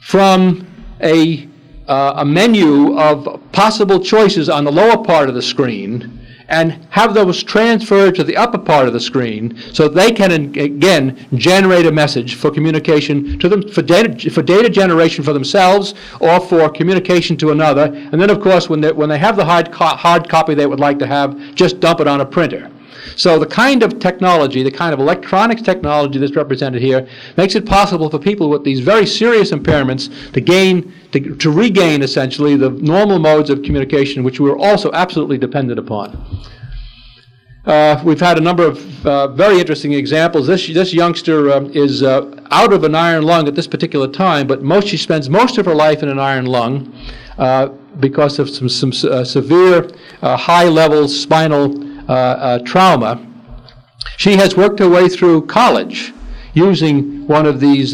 from a menu of possible choices on the lower part of the screen and have those transferred to the upper part of the screen so they can, again, generate a message for communication to them, for data generation for themselves or for communication to another. And then, of course, when they have the hard copy they would like to have, just dump it on a printer. So the kind of technology, the kind of electronics technology that's represented here makes it possible for people with these very serious impairments to regain essentially the normal modes of communication which we're also absolutely dependent upon. We've had a number of very interesting examples. This youngster is out of an iron lung at this particular time, but she spends most of her life in an iron lung because of some severe high-level spinal trauma. She has worked her way through college using one of these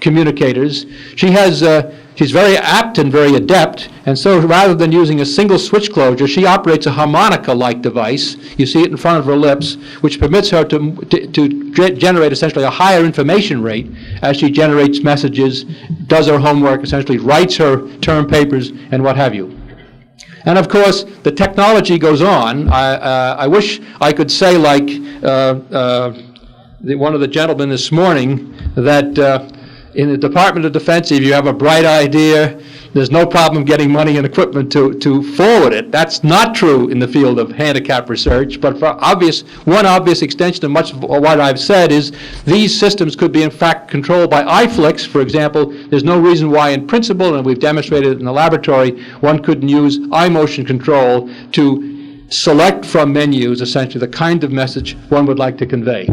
communicators. She's very apt and very adept, and so rather than using a single switch closure, she operates a harmonica-like device. You see it in front of her lips, which permits her to generate essentially a higher information rate as she generates messages, does her homework, essentially writes her term papers, and what have you. And of course, the technology goes on. I wish I could say, like one of the gentlemen this morning, that in the Department of Defense, if you have a bright idea, there's no problem getting money and equipment to forward it. That's not true in the field of handicap research, but for one obvious extension of much of what I've said is these systems could be in fact controlled by iFlix, for example. There's no reason why in principle, and we've demonstrated it in the laboratory, one couldn't use iMotion control to select from menus essentially the kind of message one would like to convey.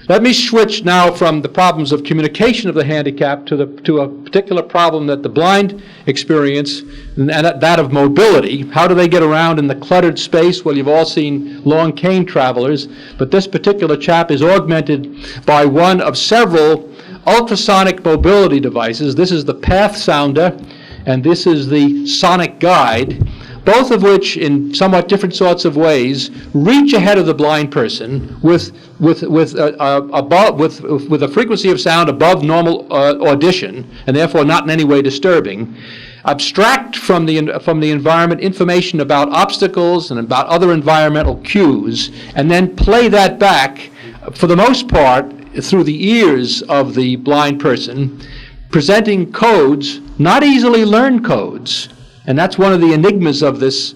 Let me switch now from the problems of communication of the handicapped to a particular problem that the blind experience, and that of mobility. How do they get around in the cluttered space? Well, you've all seen long cane travelers, but this particular chap is augmented by one of several ultrasonic mobility devices. This is the Path Sounder, and this is the Sonic Guide, both of which, in somewhat different sorts of ways, reach ahead of the blind person with a frequency of sound above normal audition, and therefore not in any way disturbing, abstract from the environment information about obstacles and about other environmental cues, and then play that back, for the most part, through the ears of the blind person, presenting codes, not easily learned codes. And that's one of the enigmas of this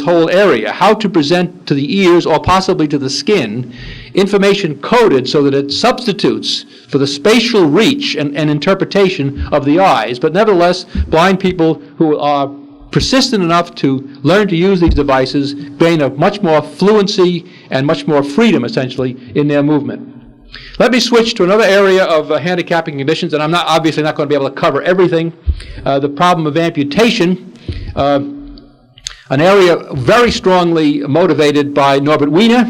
whole area, how to present to the ears or possibly to the skin information coded so that it substitutes for the spatial reach and interpretation of the eyes. But nevertheless, blind people who are persistent enough to learn to use these devices gain a much more fluency and much more freedom, essentially, in their movement. Let me switch to another area of handicapping conditions, and I'm obviously not going to be able to cover everything. The problem of amputation. An area very strongly motivated by Norbert Wiener.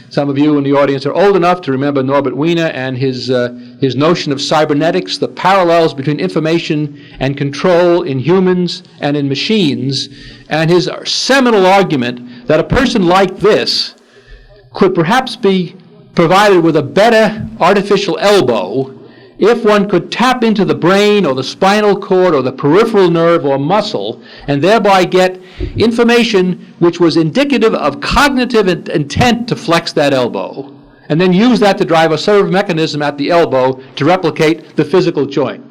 Some of you in the audience are old enough to remember Norbert Wiener and his notion of cybernetics, the parallels between information and control in humans and in machines, and his seminal argument that a person like this could perhaps be provided with a better artificial elbow if one could tap into the brain or the spinal cord or the peripheral nerve or muscle and thereby get information which was indicative of cognitive intent to flex that elbow, and then use that to drive a servo mechanism at the elbow to replicate the physical joint.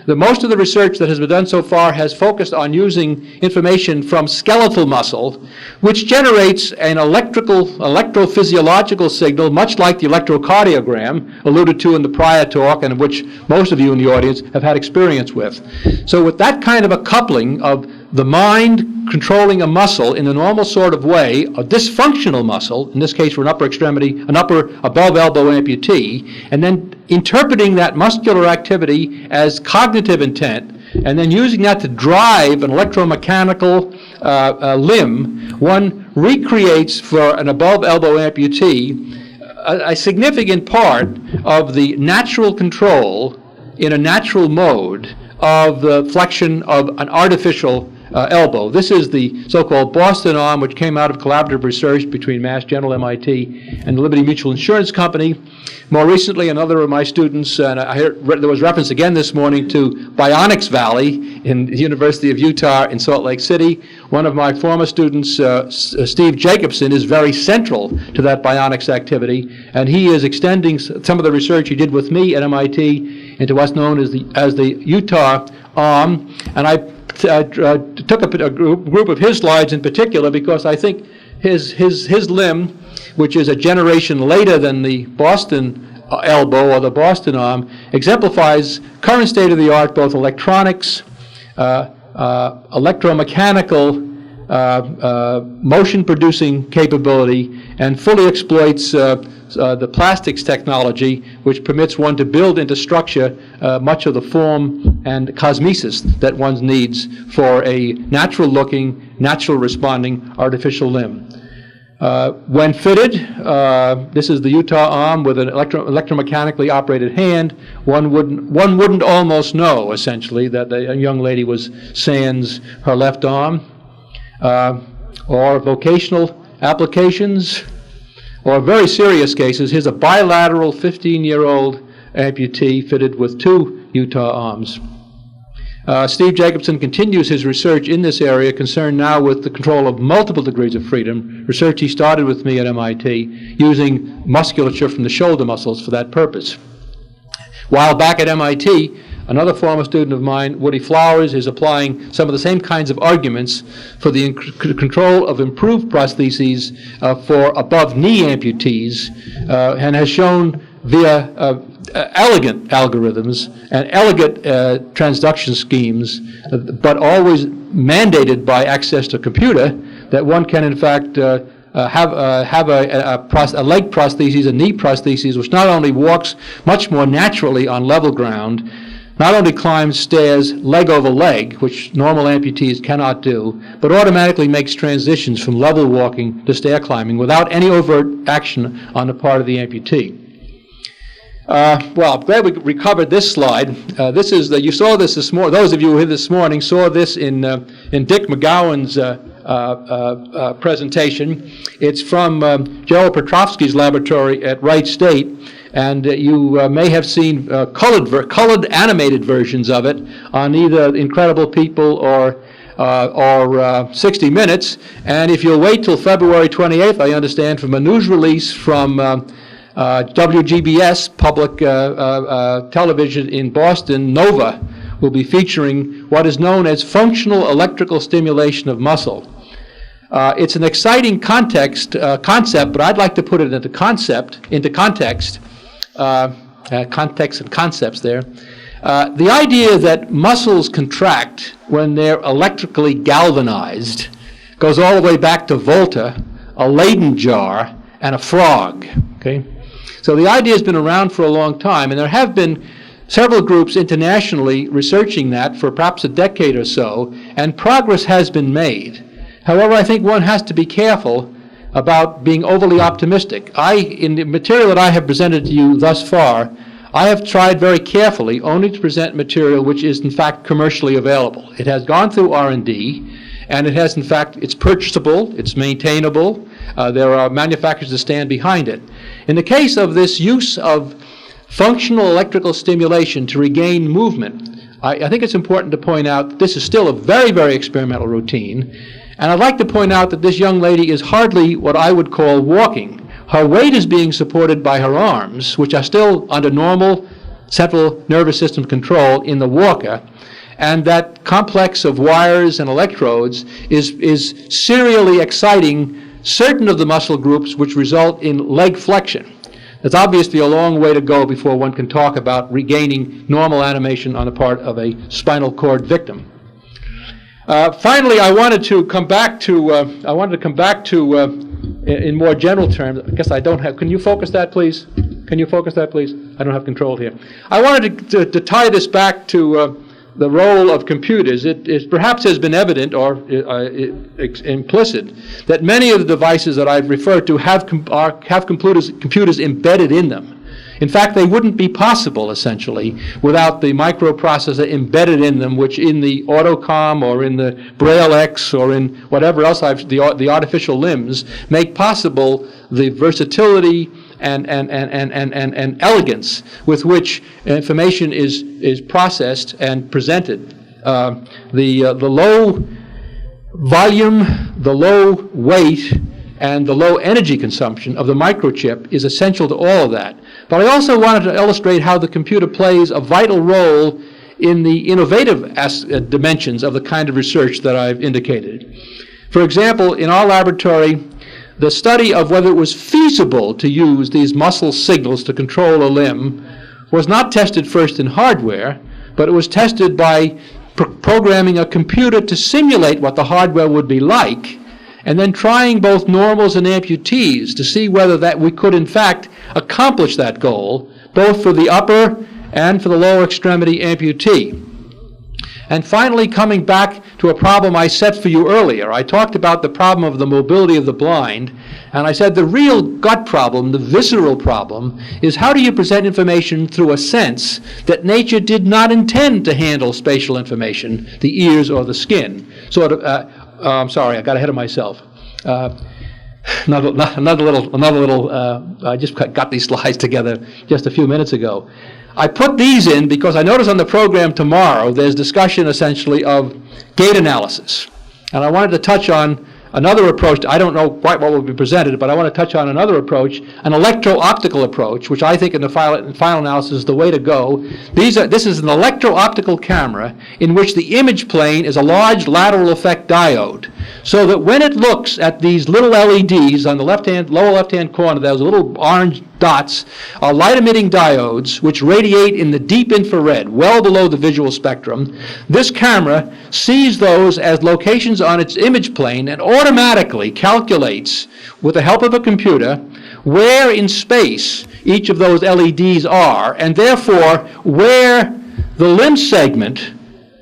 Most of the research that has been done so far has focused on using information from skeletal muscle, which generates an electrophysiological signal, much like the electrocardiogram alluded to in the prior talk, and which most of you in the audience have had experience with. So with that kind of a coupling of the mind controlling a muscle in a normal sort of way, a dysfunctional muscle, in this case for an upper extremity, an upper above elbow amputee, and then interpreting that muscular activity as cognitive intent, and then using that to drive an electromechanical limb, one recreates for an above elbow amputee a significant part of the natural control in a natural mode of the flexion of an artificial elbow. This is the so-called Boston arm, which came out of collaborative research between Mass General, MIT, and the Liberty Mutual Insurance Company. More recently, another of my students, and I heard there was reference again this morning to Bionics Valley in the University of Utah in Salt Lake City. One of my former students, Steve Jacobson, is very central to that bionics activity, and he is extending some of the research he did with me at MIT into what's known as the Utah arm. And I took a group of his slides in particular because I think his limb, which is a generation later than the Boston elbow or the Boston arm, exemplifies current state-of-the-art both electronics, electromechanical, motion-producing capability, and fully exploits the plastics technology, which permits one to build into structure much of the form and cosmesis that one needs for a natural-looking, natural-responding artificial limb. When fitted, this is the Utah arm with an electromechanically operated hand. One wouldn't almost know, essentially, that a young lady was sans her left arm. Or vocational applications, or very serious cases. Here's a bilateral 15-year-old amputee fitted with 2 Utah arms. Steve Jacobson continues his research in this area, concerned now with the control of multiple degrees of freedom, research he started with me at MIT, using musculature from the shoulder muscles for that purpose. While back at MIT, another former student of mine, Woody Flowers, is applying some of the same kinds of arguments for the control of improved prostheses for above-knee amputees, and has shown via elegant algorithms and elegant transduction schemes, but always mandated by access to computer, that one can in fact have a leg prosthesis, a knee prosthesis, which not only walks much more naturally on level ground, not only climbs stairs leg over leg, which normal amputees cannot do, but automatically makes transitions from level walking to stair climbing without any overt action on the part of the amputee. Well, I'm glad we recovered this slide. This is you saw this morning. Those of you who were here this morning saw this in Dick McGowan's presentation. It's from Gerald Petrovsky's laboratory at Wright State, and you may have seen colored animated versions of it on either Incredible People or 60 Minutes. And if you'll wait till February 28th, I understand, from a news release from WGBS public television in Boston, Nova, will be featuring what is known as functional electrical stimulation of muscle. It's an exciting concept, but I'd like to put it into context and concepts there. The idea that muscles contract when they're electrically galvanized goes all the way back to Volta, a Leyden jar, and a frog. Okay? So the idea has been around for a long time, and there have been several groups internationally researching that for perhaps a decade or so, and progress has been made. However, I think one has to be careful about being overly optimistic. In the material that I have presented to you thus far, I have tried very carefully only to present material which is in fact commercially available. It has gone through R&D, and it has in fact, it's purchasable, it's maintainable, there are manufacturers that stand behind it. In the case of this use of functional electrical stimulation to regain movement, I think it's important to point out that this is still a very, very experimental routine. And I'd like to point out that this young lady is hardly what I would call walking. Her weight is being supported by her arms, which are still under normal central nervous system control in the walker. And that complex of wires and electrodes is serially exciting certain of the muscle groups which result in leg flexion. There's obviously a long way to go before one can talk about regaining normal animation on the part of a spinal cord victim. Finally, I wanted to come back to in more general terms. I guess I don't have. Can you focus that, please? Can you focus that, please? I don't have control here. I wanted to tie this back to the role of computers. It perhaps has been evident or implicit that many of the devices that I've referred to have computers embedded in them. In fact, they wouldn't be possible, essentially, without the microprocessor embedded in them, which in the AutoCom or in the Braille X or in whatever else the artificial limbs make possible the versatility and elegance with which information is processed and presented. The low volume, the low weight, and the low energy consumption of the microchip is essential to all of that. But I also wanted to illustrate how the computer plays a vital role in the innovative dimensions of the kind of research that I've indicated. For example, in our laboratory, the study of whether it was feasible to use these muscle signals to control a limb was not tested first in hardware, but it was tested by programming a computer to simulate what the hardware would be like, and then trying both normals and amputees to see whether that we could in fact accomplish that goal, both for the upper and for the lower extremity amputee. And finally, coming back to a problem I set for you earlier, I talked about the problem of the mobility of the blind, and I said the real gut problem, the visceral problem, is how do you present information through a sense that nature did not intend to handle spatial information, the ears or the skin. I'm sorry, I got ahead of myself. Another little. I just got these slides together just a few minutes ago. I put these in because I notice on the program tomorrow there's discussion essentially of gait analysis. And I wanted to touch on another approach. I don't know quite what will be presented, but I want to touch on another approach, an electro-optical approach, which I think in the final analysis is the way to go. This is an electro-optical camera in which the image plane is a large lateral effect diode, so that when it looks at these little LEDs on the lower left-hand corner, those little orange dots are light-emitting diodes which radiate in the deep infrared, well below the visual spectrum. This camera sees those as locations on its image plane and automatically calculates, with the help of a computer, where in space each of those LEDs are, and therefore where the limb segment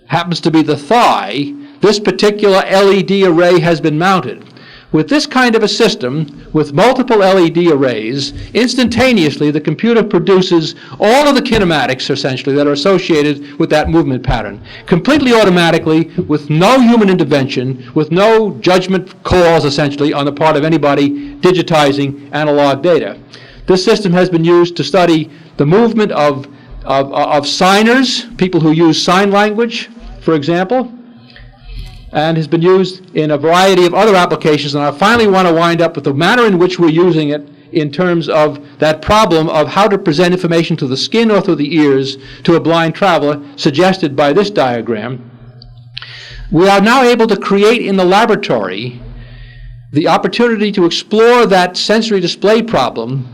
happens to be the thigh, this particular LED array has been mounted. With this kind of a system, with multiple LED arrays, instantaneously the computer produces all of the kinematics, essentially, that are associated with that movement pattern, completely automatically, with no human intervention, with no judgment calls, essentially, on the part of anybody digitizing analog data. This system has been used to study the movement of signers, people who use sign language, for example, and has been used in a variety of other applications. And I finally want to wind up with the manner in which we're using it in terms of that problem of how to present information to the skin or through the ears to a blind traveler, suggested by this diagram. We are now able to create in the laboratory the opportunity to explore that sensory display problem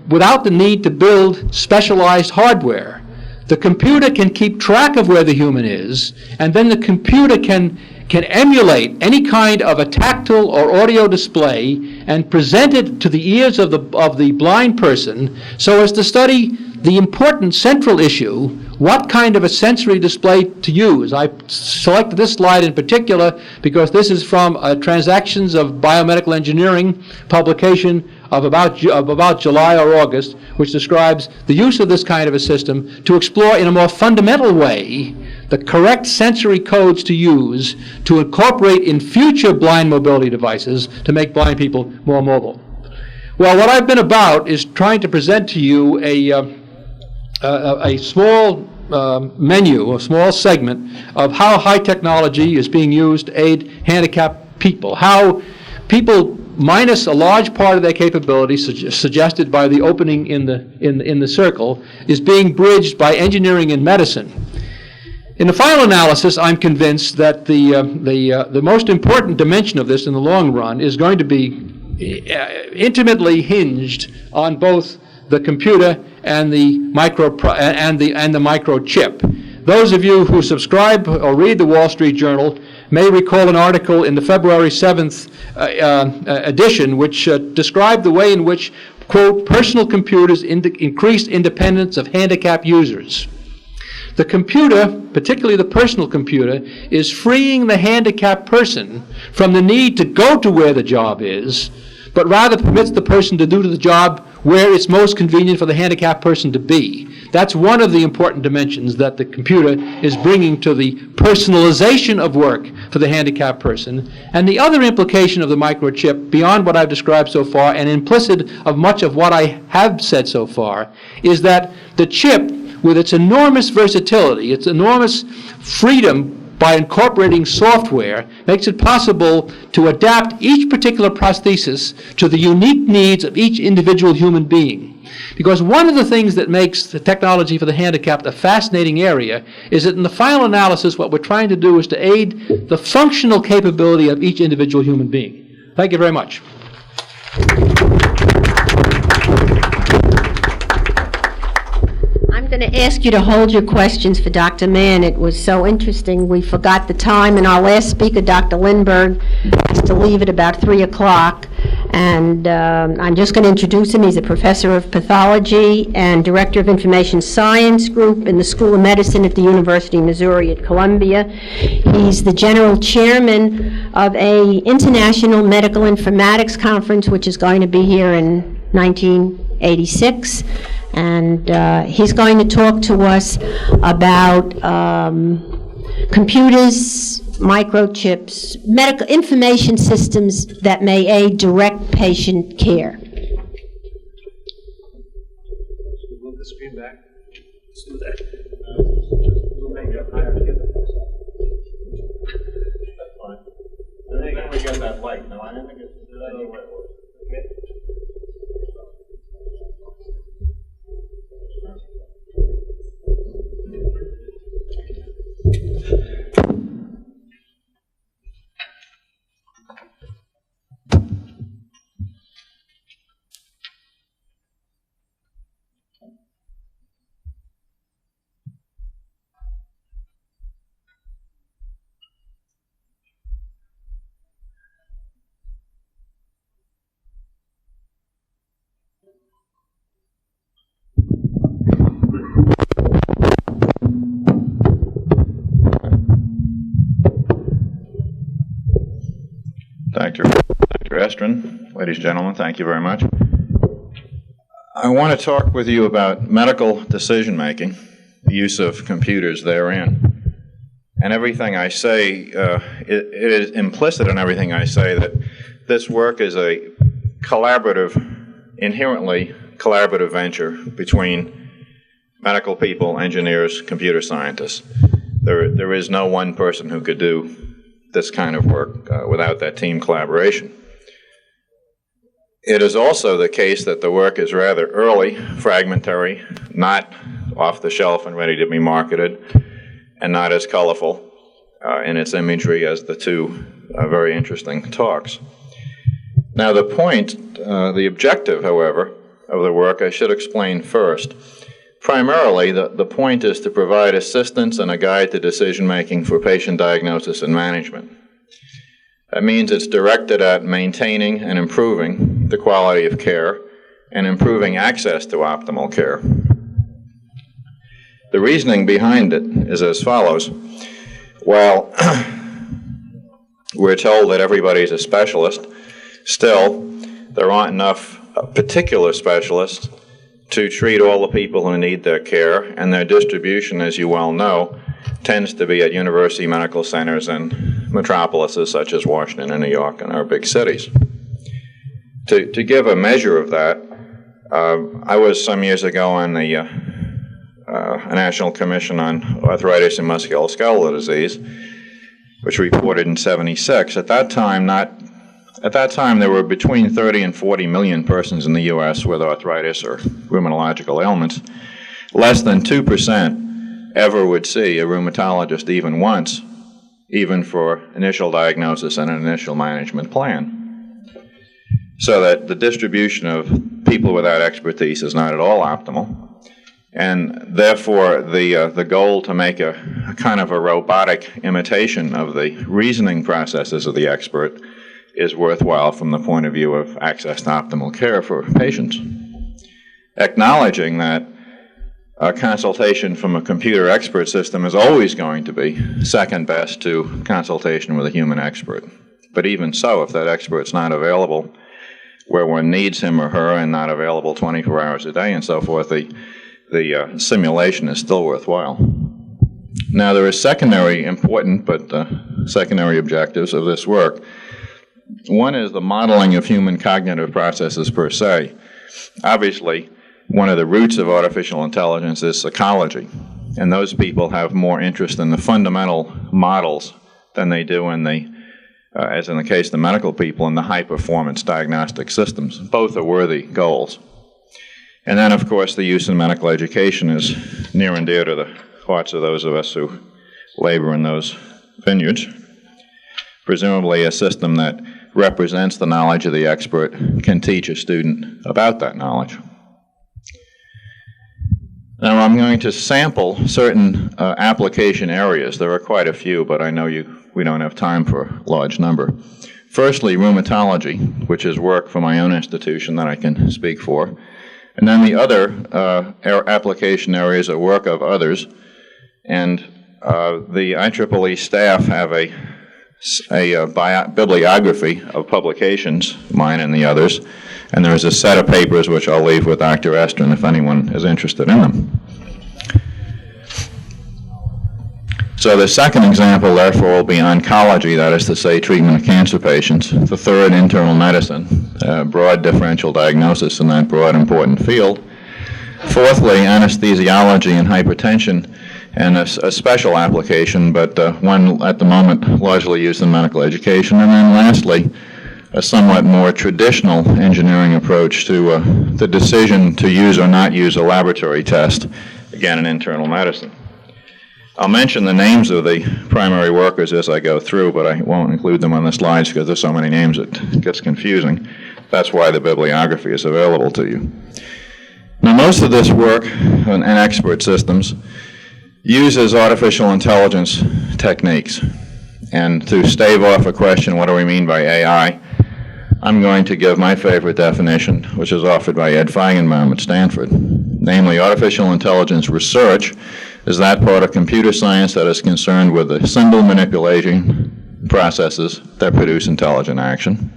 without the need to build specialized hardware. The computer can keep track of where the human is, and then the computer can emulate any kind of a tactile or audio display and present it to the ears of the blind person so as to study the important central issue, what kind of a sensory display to use. I selected this slide in particular because this is from Transactions of Biomedical Engineering publication of about July or August, which describes the use of this kind of a system to explore in a more fundamental way the correct sensory codes to use to incorporate in future blind mobility devices to make blind people more mobile. Well, what I've been about is trying to present to you a small menu, a small segment of how high technology is being used to aid handicapped people, how people minus a large part of their capability, suggested by the opening in the circle, is being bridged by engineering and medicine. In the final analysis, I'm convinced that the most important dimension of this in the long run is going to be intimately hinged on both the computer and the microchip. Those of you who subscribe or read the Wall Street Journal may recall an article in the February 7th edition which described the way in which, quote, personal computers increased independence of handicapped users. The computer, particularly the personal computer, is freeing the handicapped person from the need to go to where the job is, but rather permits the person to do the job where it's most convenient for the handicapped person to be. That's one of the important dimensions that the computer is bringing to the personalization of work for the handicapped person. And the other implication of the microchip, beyond what I've described so far and implicit of much of what I have said so far, is that the chip, with its enormous versatility, its enormous freedom by incorporating software, makes it possible to adapt each particular prosthesis to the unique needs of each individual human being. Because one of the things that makes the technology for the handicapped a fascinating area is that in the final analysis, what we're trying to do is to aid the functional capability of each individual human being. Thank you very much. I'm going to ask you to hold your questions for Dr. Mann. It was so interesting. We forgot the time, and our last speaker, Dr. Lindberg, has to leave at about 3 o'clock. And I'm just going to introduce him. He's a professor of pathology and director of information science group in the School of Medicine at the University of Missouri at Columbia. He's the general chairman of a international medical informatics conference, which is going to be here in 1986. And he's going to talk to us about computers, microchips, medical information systems that may aid direct patient care. Move the screen back. Let's do that. We'll make it higher. That's fine. I think we got that light. No, I didn't think it's the other way. Okay. Dr. Estrin, ladies and gentlemen, thank you very much. I want to talk with you about medical decision-making, the use of computers therein. And everything I say, it is implicit in everything I say that this work is a collaborative, inherently collaborative venture between medical people, engineers, computer scientists. There is no one person who could do this kind of work without that team collaboration. It is also the case that the work is rather early, fragmentary, not off the shelf and ready to be marketed, and not as colorful in its imagery as the two very interesting talks. Now the point, the objective, however, of the work I should explain first. Primarily, the point is to provide assistance and a guide to decision-making for patient diagnosis and management. That means it's directed at maintaining and improving the quality of care and improving access to optimal care. The reasoning behind it is as follows. While we're told that everybody's a specialist, still there aren't enough particular specialists to treat all the people who need their care, and their distribution, as you well know, tends to be at university medical centers and metropolises such as Washington and New York and our big cities. To give a measure of that, I was some years ago on the National Commission on Arthritis and Musculoskeletal Disease, which reported in '76. At that time, there were between 30 and 40 million persons in the U.S. with arthritis or rheumatological ailments. Less than 2% ever would see a rheumatologist even once, even for initial diagnosis and an initial management plan. So that the distribution of people without expertise is not at all optimal. And therefore, the goal to make a kind of a robotic imitation of the reasoning processes of the expert is worthwhile from the point of view of access to optimal care for patients. Acknowledging that a consultation from a computer expert system is always going to be second best to consultation with a human expert. But even so, if that expert's not available, where one needs him or her and not available 24 hours a day and so forth, the simulation is still worthwhile. Now, there are secondary important but secondary objectives of this work. One is the modeling of human cognitive processes per se. Obviously, one of the roots of artificial intelligence is psychology, and those people have more interest in the fundamental models than they do in the, as in the case of the medical people, in the high-performance diagnostic systems. Both are worthy goals. And then, of course, the use in medical education is near and dear to the hearts of those of us who labor in those vineyards. Presumably a system that represents the knowledge of the expert can teach a student about that knowledge. Now, I'm going to sample certain application areas. There are quite a few, but I know we don't have time for a large number. Firstly, rheumatology, which is work for my own institution that I can speak for. And then the other application areas are work of others. And the IEEE staff have a bibliography of publications, mine and the others, and there's a set of papers which I'll leave with Dr. Estrin if anyone is interested in them. So the second example, therefore, will be oncology, that is to say, treatment of cancer patients. The third, internal medicine, broad differential diagnosis in that broad, important field. Fourthly, anesthesiology and hypertension, and a special application, but one at the moment largely used in medical education. And then lastly, a somewhat more traditional engineering approach to the decision to use or not use a laboratory test, again in internal medicine. I'll mention the names of the primary workers as I go through, but I won't include them on the slides because there's so many names it gets confusing. That's why the bibliography is available to you. Now, most of this work in expert systems uses artificial intelligence techniques. And to stave off a question, what do we mean by AI, I'm going to give my favorite definition, which is offered by Ed Feigenbaum at Stanford. Namely, artificial intelligence research is that part of computer science that is concerned with the symbol manipulation processes that produce intelligent action.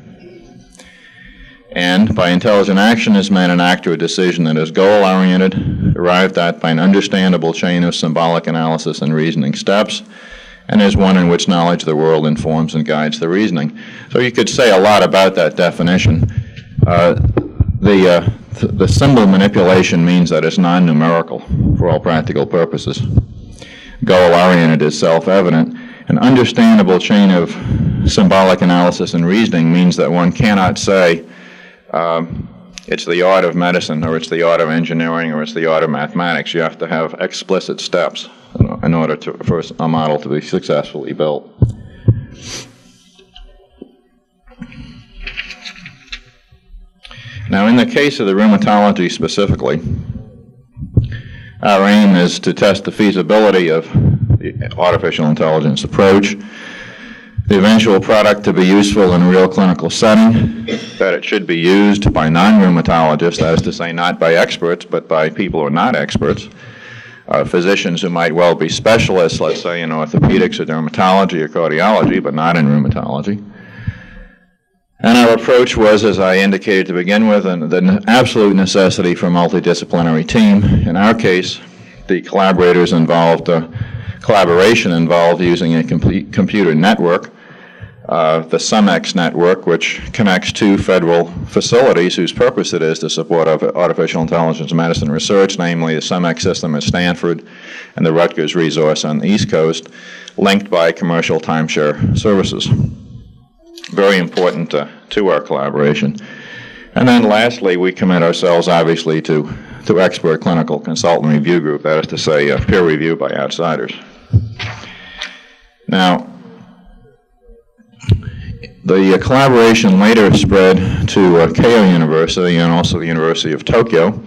And by intelligent action is meant an act or a decision that is goal-oriented, arrived at by an understandable chain of symbolic analysis and reasoning steps, and is one in which knowledge of the world informs and guides the reasoning. So you could say a lot about that definition. The symbol manipulation means that it's non-numerical for all practical purposes. Goal-oriented is self-evident. An understandable chain of symbolic analysis and reasoning means that one cannot say it's the art of medicine, or it's the art of engineering, or it's the art of mathematics. You have to have explicit steps in order for a model to be successfully built. Now, in the case of the rheumatology specifically, our aim is to test the feasibility of the artificial intelligence approach, the eventual product to be useful in a real clinical setting, that it should be used by non-rheumatologists, that is to say not by experts, but by people who are not experts, physicians who might well be specialists, let's say in orthopedics or dermatology or cardiology, but not in rheumatology. And our approach was, as I indicated to begin with, the absolute necessity for a multidisciplinary team. In our case, the collaboration involved using a computer network, the SUMEX network, which connects two federal facilities whose purpose it is to support artificial intelligence medicine research, namely the SUMEX system at Stanford and the Rutgers resource on the East Coast, linked by commercial timeshare services. Very important to our collaboration. And then lastly, we commit ourselves obviously to expert clinical consultant review group, that is to say peer review by outsiders. Now, the collaboration later spread to Keio University and also the University of Tokyo,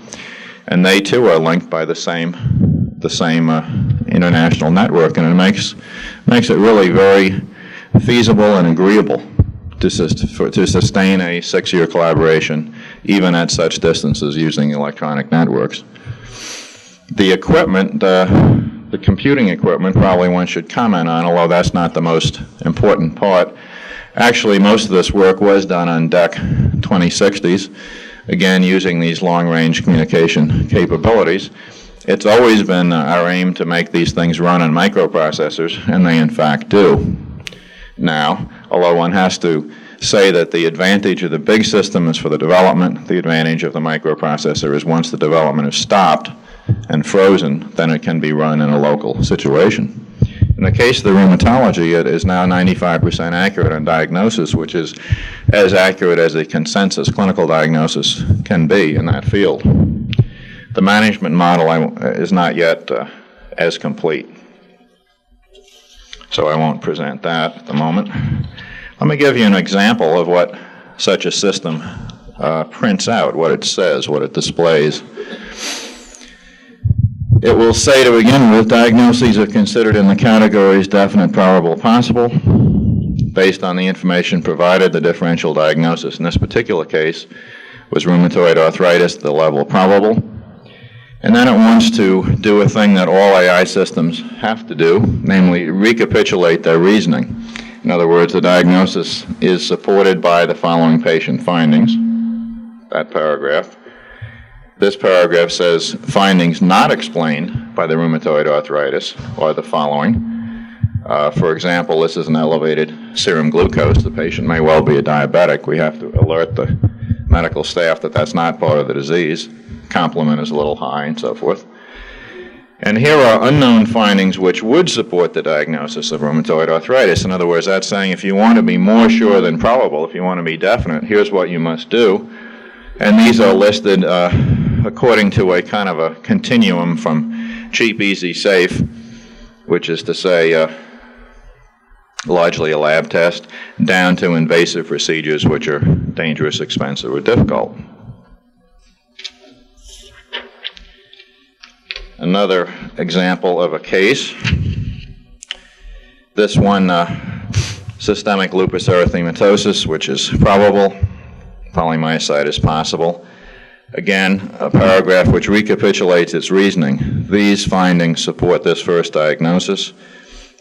and they too are linked by the same international network, and it makes it really very feasible and agreeable to sustain a 6-year collaboration, even at such distances using electronic networks. The equipment, the computing equipment, probably one should comment on, although that's not the most important part. Actually, most of this work was done on DEC 2060s, again using these long-range communication capabilities. It's always been our aim to make these things run on microprocessors, and they in fact do. Now, although one has to say that the advantage of the big system is for the development, the advantage of the microprocessor is once the development is stopped and frozen, then it can be run in a local situation. In the case of the rheumatology, it is now 95% accurate on diagnosis, which is as accurate as a consensus clinical diagnosis can be in that field. The management model is not yet as complete, so I won't present that at the moment. Let me give you an example of what such a system prints out, what it says, what it displays. It will say to begin with, diagnoses are considered in the categories definite, probable, possible. Based on the information provided, the differential diagnosis in this particular case was rheumatoid arthritis at the level of probable. And then it wants to do a thing that all AI systems have to do, namely recapitulate their reasoning. In other words, the diagnosis is supported by the following patient findings, that paragraph. This paragraph says findings not explained by the rheumatoid arthritis are the following. For example, this is an elevated serum glucose. The patient may well be a diabetic. We have to alert the medical staff that that's not part of the disease. Complement is a little high and so forth. And here are unknown findings which would support the diagnosis of rheumatoid arthritis. In other words, that's saying if you want to be more sure than probable, if you want to be definite, here's what you must do. And these are listed according to a kind of a continuum from cheap, easy, safe, which is to say largely a lab test, down to invasive procedures which are dangerous, expensive, or difficult. Another example of a case, this one, systemic lupus erythematosus, which is probable, polymyositis possible. Again, a paragraph which recapitulates its reasoning. These findings support this first diagnosis.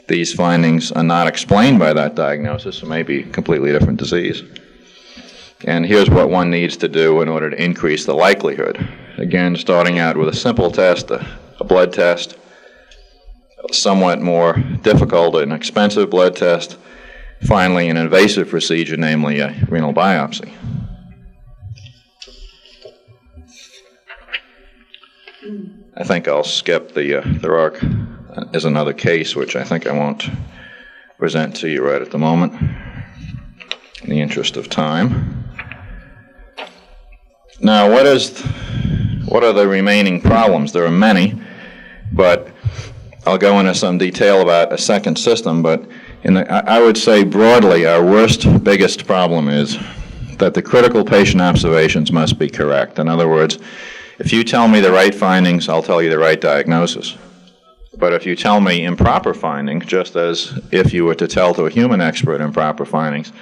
These findings are not explained by that diagnosis. It may be a completely different disease. And here's what one needs to do in order to increase the likelihood. Again, starting out with a simple test, a blood test, a somewhat more difficult and expensive blood test, finally an invasive procedure, namely a renal biopsy. I think I'll skip there is another case which I think I won't present to you right at the moment in the interest of time. Now, what are the remaining problems? There are many, but I'll go into some detail about a second system, but I would say broadly our biggest problem is that the critical patient observations must be correct. In other words, if you tell me the right findings, I'll tell you the right diagnosis. But if you tell me improper findings, just as if you were to tell to a human expert improper findings,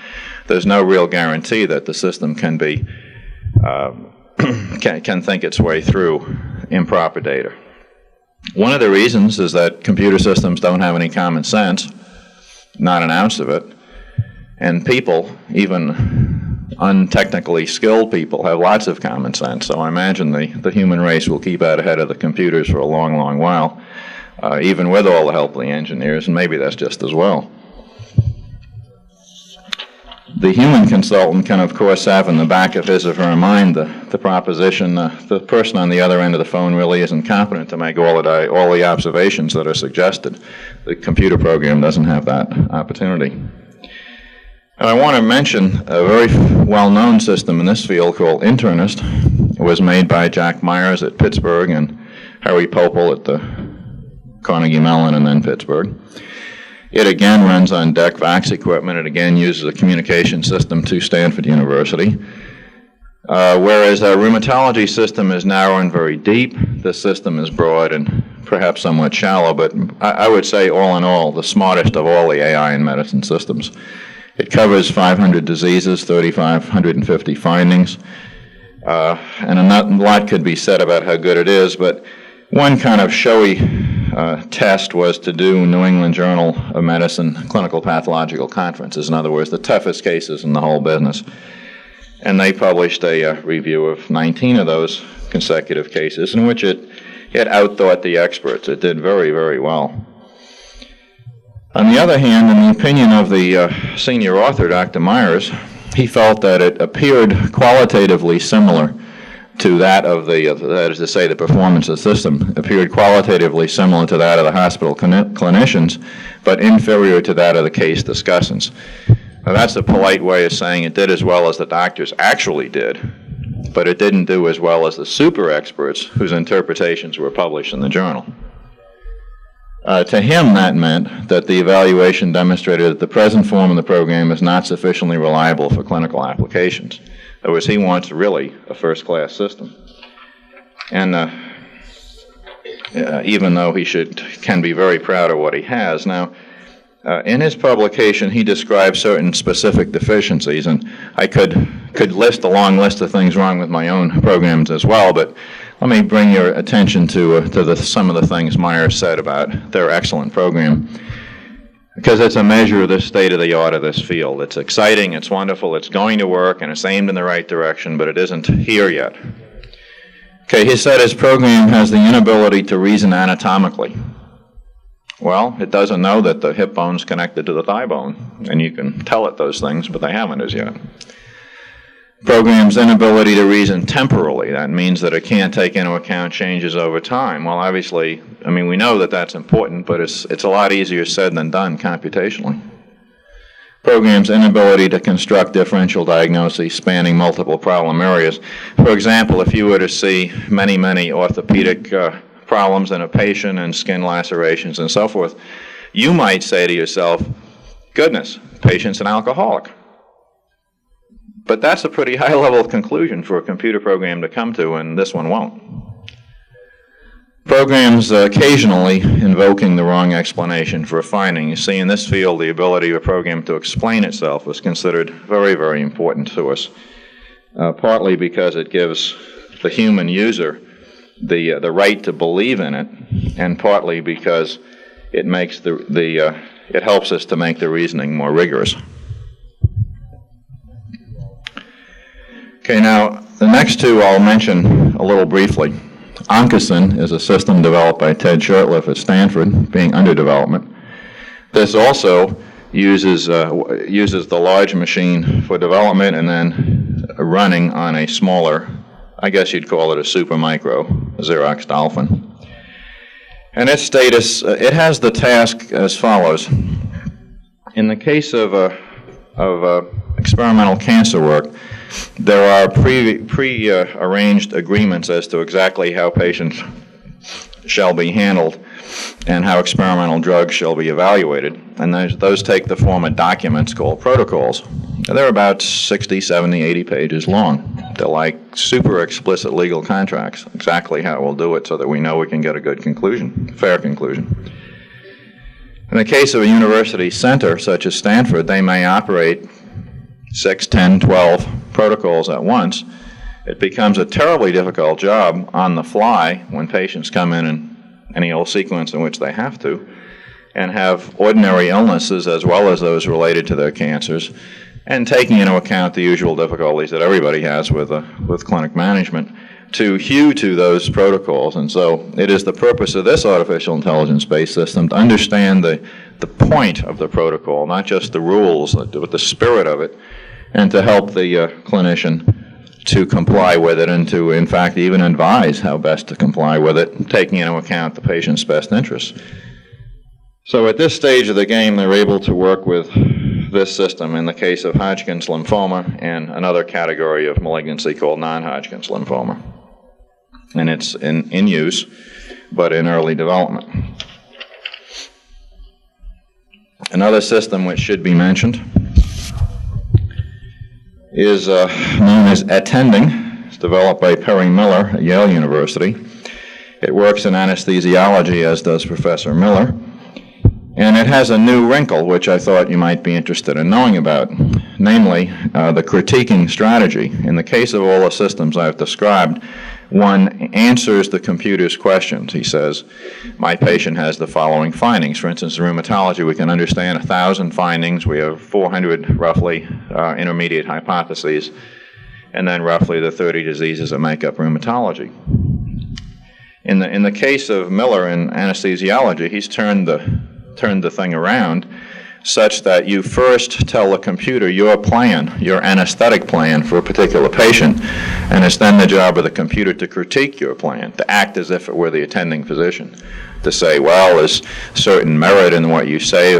there's no real guarantee that the system can be can think its way through improper data. One of the reasons is that computer systems don't have any common sense, not an ounce of it, and people, even untechnically skilled people, have lots of common sense. So I imagine the human race will keep out ahead of the computers for a long, long while, even with all the help of the engineers, and maybe that's just as well. The human consultant can, of course, have in the back of his or her mind the proposition the person on the other end of the phone really isn't competent to make all the observations that are suggested. The computer program doesn't have that opportunity. And I want to mention a very well-known system in this field called Internist. It was made by Jack Myers at Pittsburgh and Harry Popel at the Carnegie Mellon and then Pittsburgh. It again runs on DEC VAX equipment. It again uses a communication system to Stanford University. Whereas our rheumatology system is narrow and very deep, this system is broad and perhaps somewhat shallow, but I would say all in all, the smartest of all the AI in medicine systems. It covers 500 diseases, 3,550 findings, and a lot could be said about how good it is, but one kind of showy test was to do New England Journal of Medicine clinical pathological conferences. In other words, the toughest cases in the whole business. And they published a review of 19 of those consecutive cases in which it outthought the experts. It did very, very well. On the other hand, in the opinion of the senior author, Dr. Myers, he felt that it appeared qualitatively similar to that of that is to say, the performance of the system appeared qualitatively similar to that of the hospital clinicians, but inferior to that of the case discussants. Now, that's a polite way of saying it did as well as the doctors actually did, but it didn't do as well as the super experts whose interpretations were published in the journal. To him, that meant that the evaluation demonstrated that the present form of the program is not sufficiently reliable for clinical applications. In other words, he wants really a first-class system. And even though he can be very proud of what he has. Now, in his publication, he describes certain specific deficiencies, and I could list a long list of things wrong with my own programs as well, but let me bring your attention to some of the things Myers said about their excellent program, because it's a measure of the state of the art of this field. It's exciting, it's wonderful, it's going to work, and it's aimed in the right direction, but it isn't here yet. Okay, he said his program has the inability to reason anatomically. Well, it doesn't know that the hip bone's connected to the thigh bone, and you can tell it those things, but they haven't as yet. Program's inability to reason temporally. That means that it can't take into account changes over time. Well, obviously, I mean, we know that that's important, but it's a lot easier said than done computationally. Program's inability to construct differential diagnoses spanning multiple problem areas. For example, if you were to see many, many orthopedic problems in a patient and skin lacerations and so forth, you might say to yourself, goodness, patient's an alcoholic. But that's a pretty high level of conclusion for a computer program to come to, and this one won't. Programs occasionally invoking the wrong explanation for a finding. You see, in this field, the ability of a program to explain itself was considered very, very important to us, partly because it gives the human user the right to believe in it, and partly because it makes it helps us to make the reasoning more rigorous. Okay, now the next two I'll mention a little briefly. Oncosin is a system developed by Ted Shortliff at Stanford, being under development. This also uses the large machine for development and then running on a smaller, I guess you'd call it a super micro, Xerox Dolphin. And its status, it has the task as follows. In the case of experimental cancer work, there are pre-arranged agreements as to exactly how patients shall be handled and how experimental drugs shall be evaluated. And those take the form of documents called protocols. They're about 60, 70, 80 pages long. They're like super explicit legal contracts, exactly how we'll do it so that we know we can get a good conclusion, fair conclusion. In the case of a university center such as Stanford, they may operate 6, 10, 12 protocols at once. It becomes a terribly difficult job on the fly when patients come in any old sequence in which they have to, and have ordinary illnesses as well as those related to their cancers, and taking into account the usual difficulties that everybody has with clinic management, to hew to those protocols. And so it is the purpose of this artificial intelligence-based system to understand the point of the protocol, not just the rules, but the spirit of it, and to help the clinician to comply with it and to, in fact, even advise how best to comply with it, taking into account the patient's best interests. So at this stage of the game, they're able to work with this system in the case of Hodgkin's lymphoma and another category of malignancy called non-Hodgkin's lymphoma. And it's in use, but in early development. Another system which should be mentioned is known as Attending. It's developed by Perry Miller at Yale University. It works in anesthesiology, as does Professor Miller. And it has a new wrinkle, which I thought you might be interested in knowing about, namely the critiquing strategy. In the case of all the systems I've described, one answers the computer's questions. He says, my patient has the following findings. For instance, in rheumatology, we can understand 1,000 findings. We have 400, roughly, intermediate hypotheses, and then roughly the 30 diseases that make up rheumatology. In the case of Miller in anesthesiology, he's turned the thing around such that you first tell the computer your plan, your anesthetic plan for a particular patient, and it's then the job of the computer to critique your plan, to act as if it were the attending physician, to say, well, there's certain merit in what you say,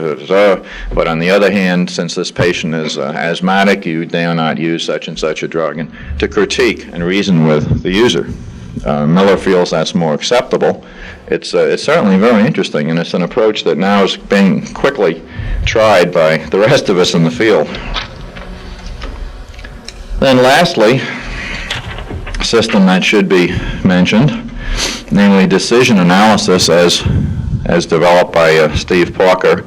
but on the other hand, since this patient is asthmatic, you dare not use such and such a drug, and to critique and reason with the user. Miller feels that's more acceptable. It's certainly very interesting, and it's an approach that now is being quickly tried by the rest of us in the field. Then lastly, a system that should be mentioned, namely decision analysis as developed by Steve Parker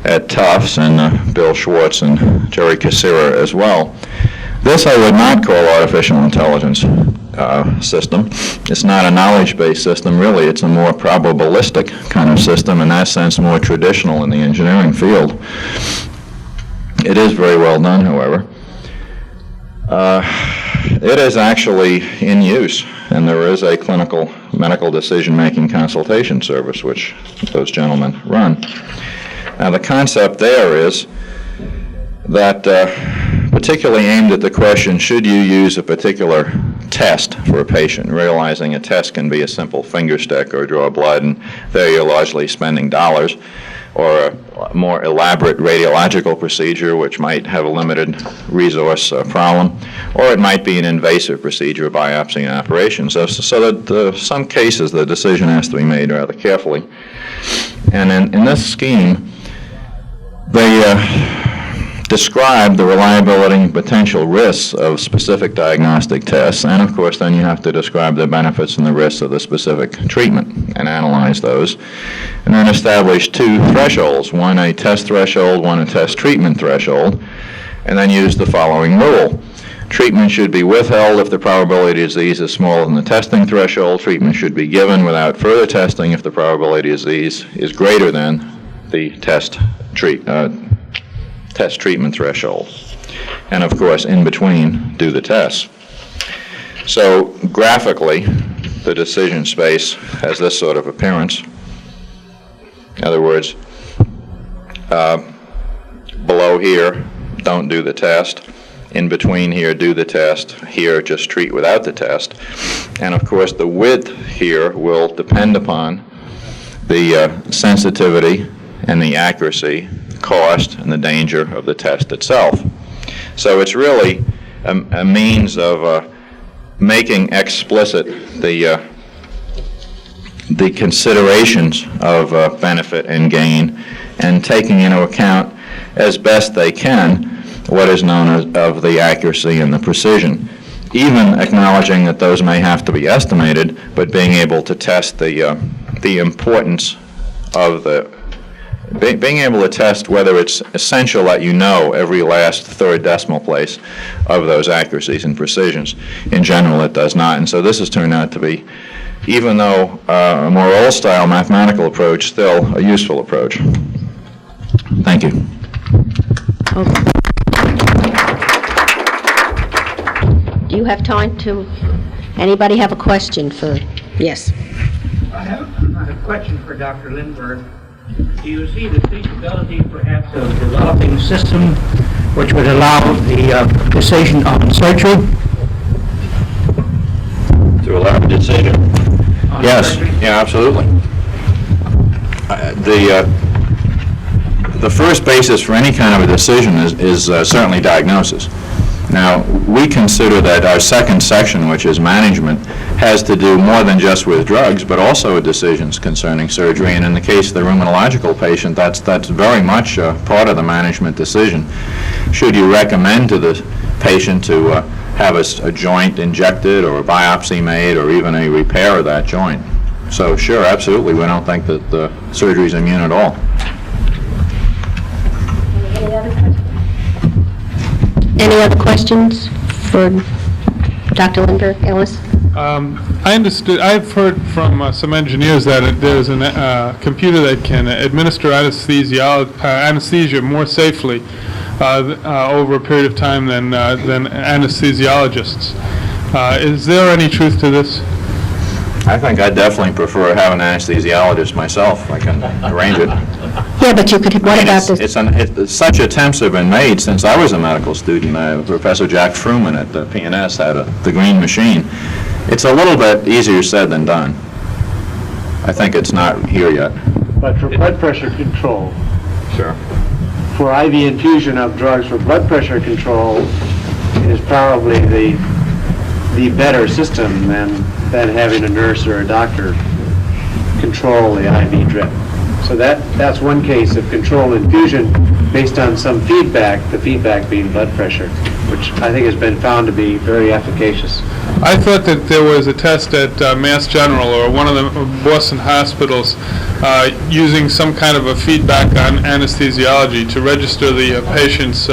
at Tufts and Bill Schwartz and Jerry Cassira as well. This I would not call artificial intelligence system. It's not a knowledge-based system, really. It's a more probabilistic kind of system, in that sense more traditional in the engineering field. It is very well done, however. It is actually in use, and there is a clinical medical decision-making consultation service which those gentlemen run. Now the concept there is that particularly aimed at the question, should you use a particular test for a patient, realizing a test can be a simple finger stick or draw blood, and there you're largely spending dollars, or a more elaborate radiological procedure which might have a limited resource problem, or it might be an invasive procedure, biopsy and operation. So that some cases the decision has to be made rather carefully. And in this scheme, they describe the reliability and potential risks of specific diagnostic tests, and of course then you have to describe the benefits and the risks of the specific treatment and analyze those, and then establish two thresholds, one a test threshold, one a test treatment threshold, and then use the following rule. Treatment should be withheld if the probability of disease is smaller than the testing threshold. Treatment should be given without further testing if the probability of disease is greater than the test treatment threshold. And of course, in between, do the tests. So graphically, the decision space has this sort of appearance. In other words, below here, don't do the test. In between here, do the test. Here, just treat without the test. And of course, the width here will depend upon the sensitivity and the accuracy, cost, and the danger of the test itself. So it's really a means of making explicit the considerations of benefit and gain, and taking into account as best they can what is known as of the accuracy and the precision, even acknowledging that those may have to be estimated, but being able to test the importance of being able to test whether it's essential that you know every last third decimal place of those accuracies and precisions. In general, it does not. And so this has turned out to be, even though a more old-style mathematical approach, still a useful approach. Thank you. Okay. Do you have time to, anybody have a question for, yes? I have a question for Dr. Lindberg. Do you see the feasibility, perhaps, of developing a system which would allow the decision on surgery? To allow the decision? Yes. Surgery? Yeah, absolutely. The first basis for any kind of a decision is certainly diagnosis. Now, we consider that our second section, which is management, has to do more than just with drugs, but also with decisions concerning surgery. And in the case of the rheumatological patient, that's very much part of the management decision. Should you recommend to the patient to have a joint injected or a biopsy made or even a repair of that joint? So sure, absolutely, we don't think that the surgery is immune at all. Any other questions for Dr. Lindberg, Ellis? I've heard from some engineers that there's a computer that can administer anesthesia more safely over a period of time than anesthesiologists. Is there any truth to this? I think I definitely prefer to have an anesthesiologist myself. I can arrange it. Yeah, but you could, what about this? Such attempts have been made since I was a medical student. Professor Jack Truman at the PNS had the green machine. It's a little bit easier said than done. I think it's not here yet. But for blood pressure control, Sure. for IV infusion of drugs for blood pressure control is probably the better system than having a nurse or a doctor control the IV drip. So that's one case of controlled infusion based on some feedback, the feedback being blood pressure, which I think has been found to be very efficacious. I thought that there was a test at Mass General or one of the Boston hospitals using some kind of a feedback on anesthesiology to register the patient's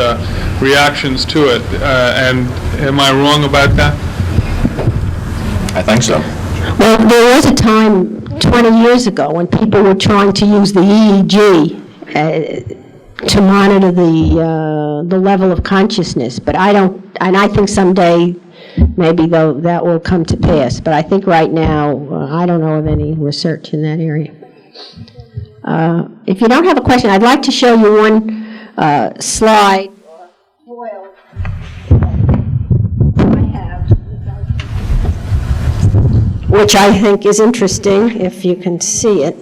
reactions to it. And am I wrong about that? I think so. Well, there was a time 20 years ago when people were trying to use the EEG to monitor the level of consciousness, but I think someday maybe that will come to pass, but I think right now I don't know of any research in that area. If you don't have a question, I'd like to show you one slide which I think is interesting, if you can see it.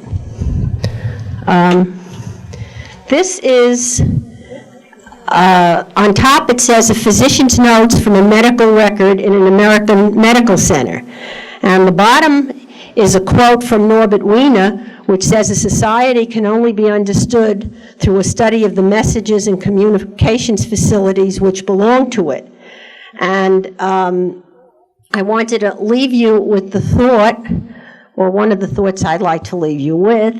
This is, on top it says, a physician's notes from a medical record in an American medical center. And the bottom is a quote from Norbert Wiener, which says, a society can only be understood through a study of the messages and communications facilities which belong to it. And I wanted to leave you with the thought, or one of the thoughts I'd like to leave you with,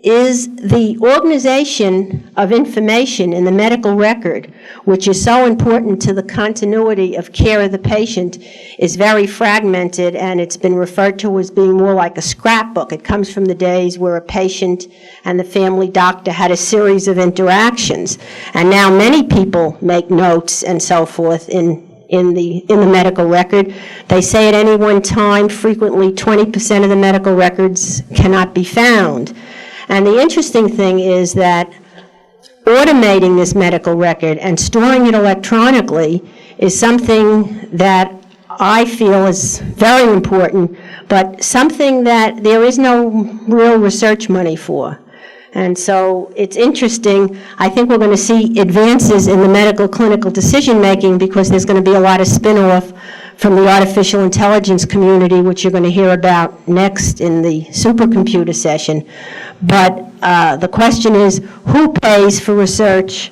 is the organization of information in the medical record, which is so important to the continuity of care of the patient, is very fragmented, and it's been referred to as being more like a scrapbook. It comes from the days where a patient and the family doctor had a series of interactions, and now many people make notes and so forth in the medical record. They say at any one time, frequently 20% of the medical records cannot be found. And the interesting thing is that automating this medical record and storing it electronically is something that I feel is very important, but something that there is no real research money for. And so it's interesting. I think we're going to see advances in the medical clinical decision-making because there's going to be a lot of spin-off from the artificial intelligence community, which you're going to hear about next in the supercomputer session. But the question is, who pays for research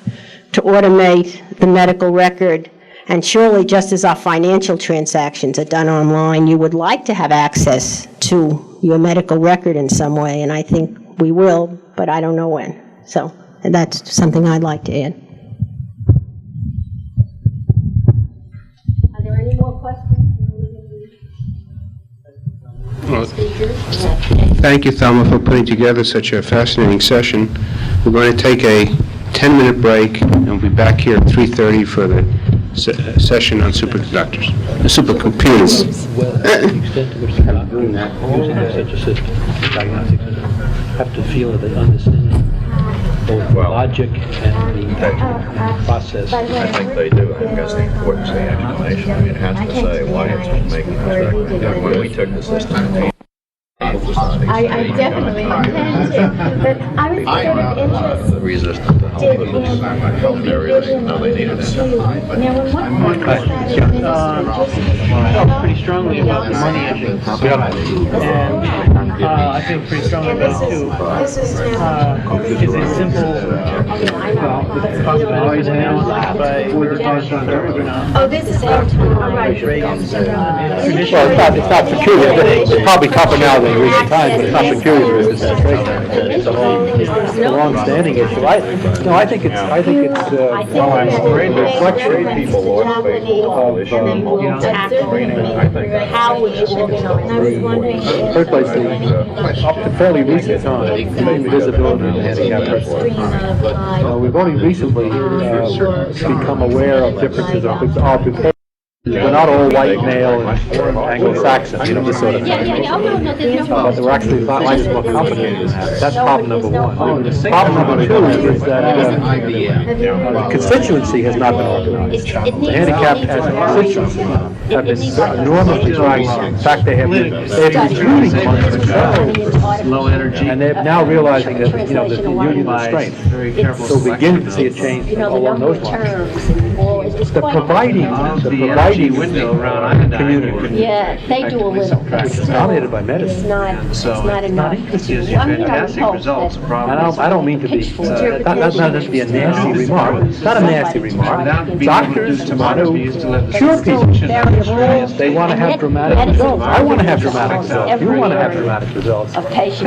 to automate the medical record? And surely, just as our financial transactions are done online, you would like to have access to your medical record in some way, and I think we will, but I don't know when. So that's something I'd like to add. Are there any more questions? Thank you, Thelma, for putting together such a fascinating session. We're going to take a 10-minute break, and we'll be back here at 3:30 for the session on superconductors, supercomputers. Well, the extent to which they're not doing that, using such a system, diagnostics, have to feel that they understand both the logic and the process. I think they do. I think that's the importance of the explanation. I mean, it has to say why it's making this recommendation. When we took the system, I definitely intend to, but I was sort of interested resistant to health areas. No, they needed it. now when one Pretty strongly about the money issue. And I feel pretty strongly about it too. Is a simple, well, Oh, this is their time. Well, it's not peculiar. It's probably tougher now than in recent times, but it's not peculiar to this administration. It's a long-standing issue. I think it's, Well, I'm afraid there's fluctuate people lost based on the issue. How would you organize? I was wondering if. first place, up to fairly recent time, visibility of the handicapped person. We've only recently become aware of differences of we're not all white male and Anglo-Saxon, this sort of thing. But we're actually life is more complicated than that. That's problem number one. Problem number two is that the constituency has not been organized. The handicapped as a constituency have been enormously dragged on. In fact, they've been recruiting amongst themselves. Low energy. And they're now realizing that, that the union is strength. So we're beginning to see a change along those lines. The providing window around community. Yeah, they do a little. Which is dominated by medicine. It's not enough. Gives you fantastic results. I don't mean to be, that's not to be a nasty remark. It's not a nasty remark. Doctors want to cure people. They want to have dramatic results. I want to have dramatic results. You want to have dramatic results. And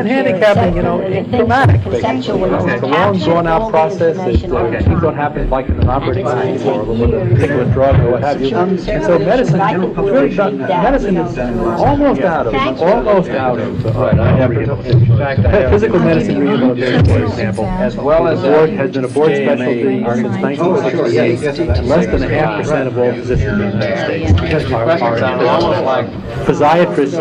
handicapping, it's dramatic. It's a long, drawn-out process. Things don't happen like in an operating room or with a particular drug or what have you. And so medicine is almost out of physical medicine rehabilitation, for example, as well as has been a board specialty since 1968, and less than 0.5% of all physicians in the United States are physiatrists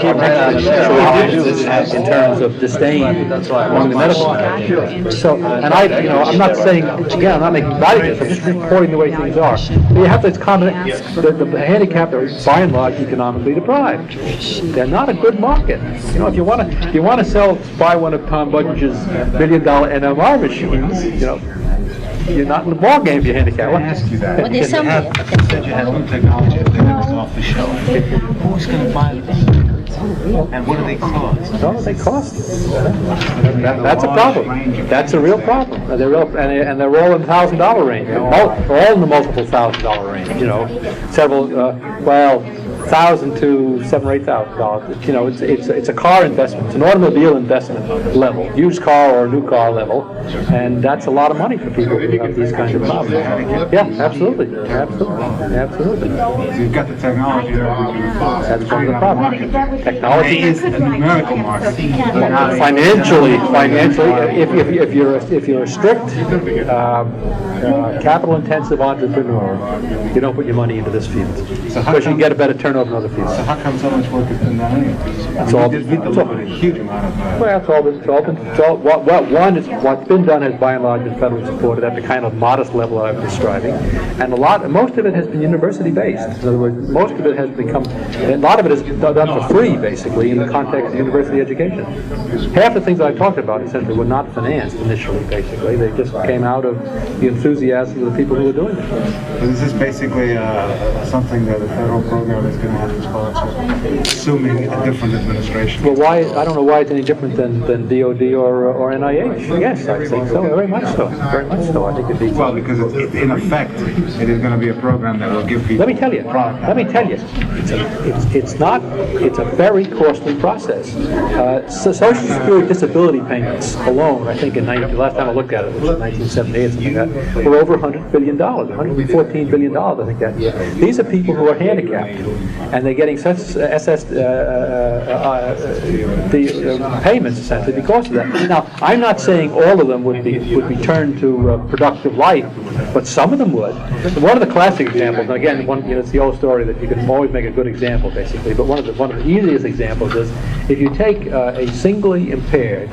in terms of disdain among the medical community. So, and I'm not saying, again, I'm not making light of this, I'm just reporting the way things are. But you have to, it's common, the handicapped are by and large economically deprived. They're not a good market. If you want to buy one of Tom Budge's $1 billion NMR machines, you're not in the ball game if you're handicapped. Well, there's some. You said you had new technology that was off the shelf. Who's going to buy them? And what do they cost? No, they cost. That's a problem. That's a real problem. They're all in the $1,000 range. They're all in the multiple $1,000 range. Several, $1,000 to $7,000 or $8,000. It's a car investment. It's an automobile investment level, used car or new car level, and that's a lot of money for people who have these kinds of problems. Yeah, absolutely. You've got the technology there. That's one of the problems. Technology is a numerical market. financially, if you're a strict, capital-intensive entrepreneur, you don't put your money into this field because you can get a better turnover in other fields. So how come so much work has been done anyway? That's all. We delivered a huge amount of. What's been done has by and large been federally supported at the kind of modest level I'm describing, and most of it has been university-based. In other words, most of it has become, a lot of it is done for free, basically, in the context of university education. Half the things I talked about essentially were not financed initially, basically. They just came out of the enthusiasm of the people who were doing it. So this is basically something that a federal program is going to have to sponsor, assuming a different administration. Well, why? I don't know why it's any different than DOD or NIH. Yes, I think so. Very much so. Very much so. I think it'd be. Well, because in effect, it is going to be a program that will give people. Let me tell you. It's a very costly process. So Social Security disability payments alone, I think the last time I looked at it, which was 1978 or something like that, were over $100 billion, $114 billion, I think that year. These are people who are handicapped, and they're getting such payments essentially because of that. Now, I'm not saying all of them would be turned to productive life, but some of them would. One of the classic examples, and again, it's the old story that you can always make a good example, basically. But one of the easiest examples is if you take a singly impaired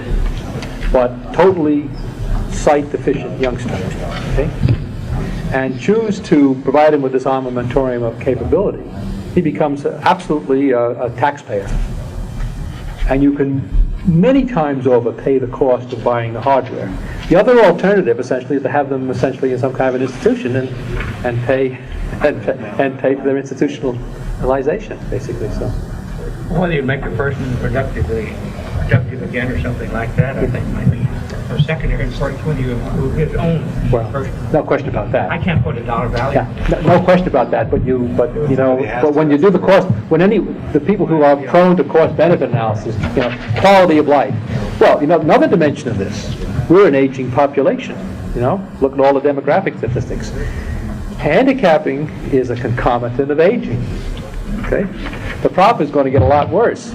but totally sight deficient youngster, okay, and choose to provide him with this armamentarium of capability, he becomes absolutely a taxpayer. And you can many times over pay the cost of buying the hardware. The other alternative essentially is to have them essentially in some kind of an institution and pay for their institutionalization, basically. So. Whether you make a person productive again or something like that, I think might be. of secondary importance when you improve his own person. No question about that. I can't put a dollar value. Yeah, no question about that, but when you do the cost, the people who are prone to cost-benefit analysis, quality of life. Well, another dimension of this, we're an aging population, look at all the demographic statistics. Handicapping is a concomitant of aging, okay? The problem is going to get a lot worse.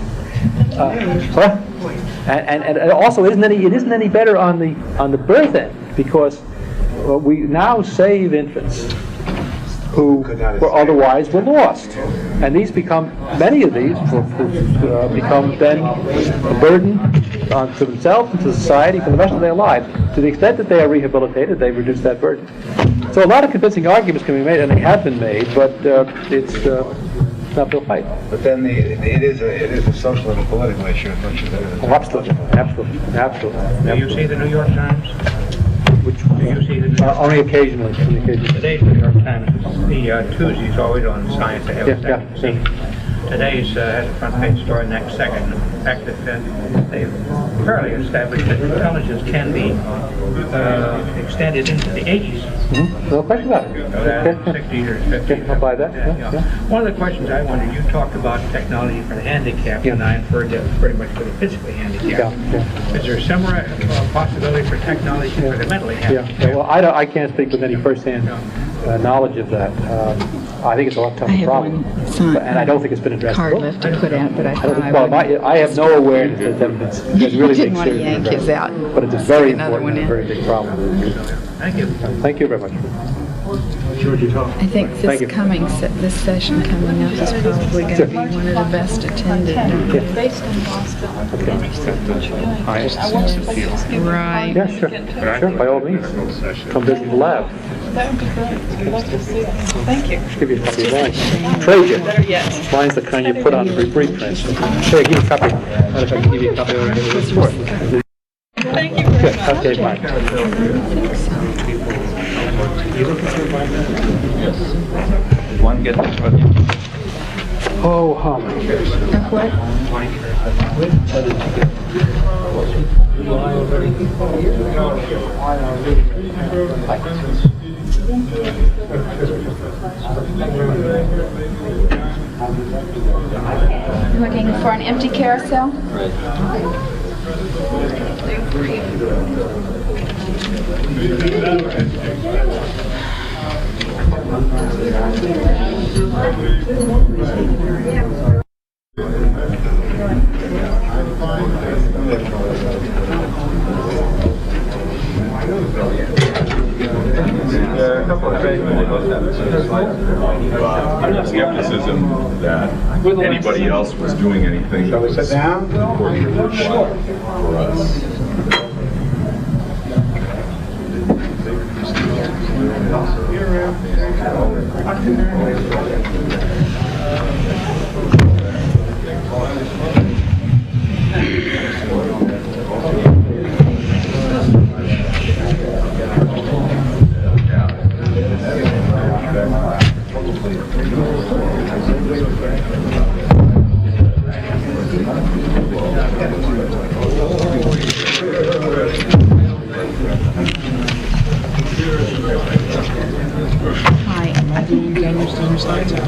And also, it isn't any better on the birth end, because we now save infants who otherwise were lost, and many of these become then a burden to themselves and to society for the rest of their lives. To the extent that they are rehabilitated, they reduce that burden. So a lot of convincing arguments can be made, and they have been made, but it's not Bill Fight. But then it is a social and a political issue as much as it is. Oh, absolutely. Do you see the New York Times? Which, Do you see the New York only occasionally. Today's New York Times, the Tuesday's always on science. They have a second scene. Today's has a front page story, next second. In fact, they've fairly established that intelligence can be extended into the 80s. Mm-hmm. No question about it. So that 60s or 50s. I'll buy that. Yeah. One of the questions I wondered, you talked about technology for the handicapped, and I inferred that was pretty much for the physically handicapped. Is there a similar possibility for technology for the mentally handicapped? Well, I can't speak with any first-hand knowledge of that. I think it's a lot tougher problem, and I don't think it's been addressed. Card left to put out, but I thought I have no awareness that there's really big want to yank his out. But it's a very important and very big problem. Thank you. Thank you very much. I think this session coming up is probably going to be one of the best attended. Based in Boston. Right. Yeah, sure, by all means. Come visit the lab. That would be great. I'd love to see it. Thank you. Just give you a copy of mine. Trade you. Mine's the kind you put on the reprint. Sure, give you a copy. What if I can give you a copy of the report? Thank you very much. Okay, bye. One get this one. Oh, how many years? What? Looking for an empty carousel? Skepticism that anybody else was doing anything that was for us. Hi, am I doing Daniel Steiner slides? No.